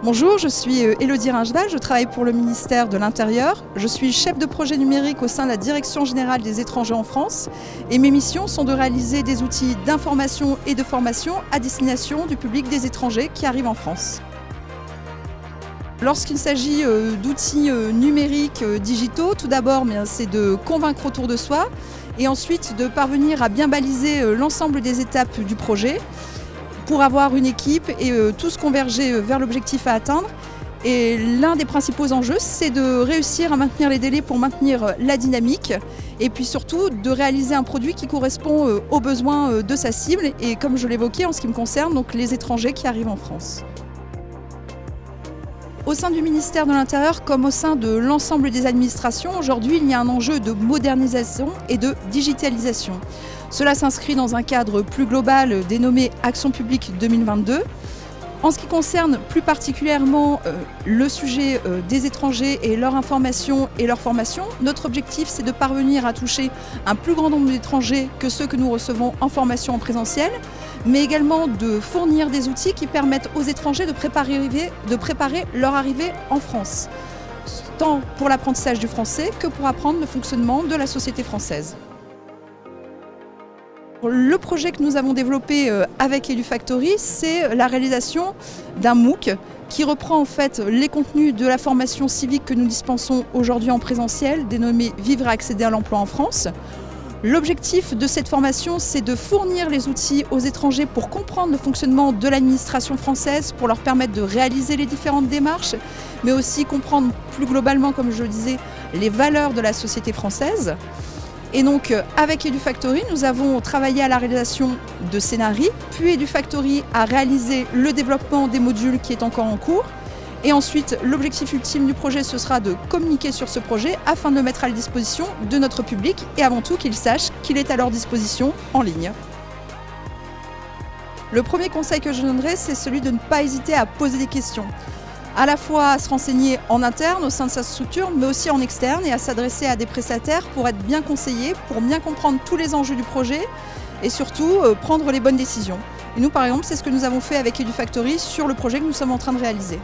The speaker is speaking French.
Bonjour, je suis Élodie Ringeval, je travaille pour le ministère de l'Intérieur. Je suis chef de projet numérique au sein de la Direction générale des étrangers en France et mes missions sont de réaliser des outils d'information et de formation à destination du public des étrangers qui arrivent en France. Lorsqu'il s'agit d'outils numériques digitaux, tout d'abord c'est de convaincre autour de soi et ensuite de parvenir à bien baliser l'ensemble des étapes du projet pour avoir une équipe et tous converger vers l'objectif à atteindre. Et l'un des principaux enjeux, c'est de réussir à maintenir les délais pour maintenir la dynamique et puis surtout de réaliser un produit qui correspond aux besoins de sa cible et comme je l'évoquais en ce qui me concerne, donc les étrangers qui arrivent en France. Au sein du ministère de l'Intérieur comme au sein de l'ensemble des administrations, aujourd'hui il y a un enjeu de modernisation et de digitalisation. Cela s'inscrit dans un cadre plus global dénommé Action publique 2022. En ce qui concerne plus particulièrement le sujet des étrangers et leur information et leur formation, notre objectif c'est de parvenir à toucher un plus grand nombre d'étrangers que ceux que nous recevons en formation en présentiel, mais également de fournir des outils qui permettent aux étrangers de préparer leur arrivée en France, tant pour l'apprentissage du français que pour apprendre le fonctionnement de la société française. Le projet que nous avons développé avec EduFactory, c'est la réalisation d'un MOOC qui reprend en fait les contenus de la formation civique que nous dispensons aujourd'hui en présentiel, dénommée « Vivre et accéder à l'emploi en France ». L'objectif de cette formation, c'est de fournir les outils aux étrangers pour comprendre le fonctionnement de l'administration française, pour leur permettre de réaliser les différentes démarches, mais aussi comprendre plus globalement, comme je le disais, les valeurs de la société française. Et donc avec EduFactory, nous avons travaillé à la réalisation de scénarii, puis EduFactory a réalisé le développement des modules qui est encore en cours. Et ensuite, l'objectif ultime du projet, ce sera de communiquer sur ce projet afin de le mettre à la disposition de notre public et avant tout qu'ils sachent qu'il est à leur disposition en ligne. Le premier conseil que je donnerai, c'est celui de ne pas hésiter à poser des questions. À la fois à se renseigner en interne au sein de sa structure, mais aussi en externe et à s'adresser à des prestataires pour être bien conseillé, pour bien comprendre tous les enjeux du projet et surtout prendre les bonnes décisions. Et nous, par exemple, c'est ce que nous avons fait avec EduFactory sur le projet que nous sommes en train de réaliser.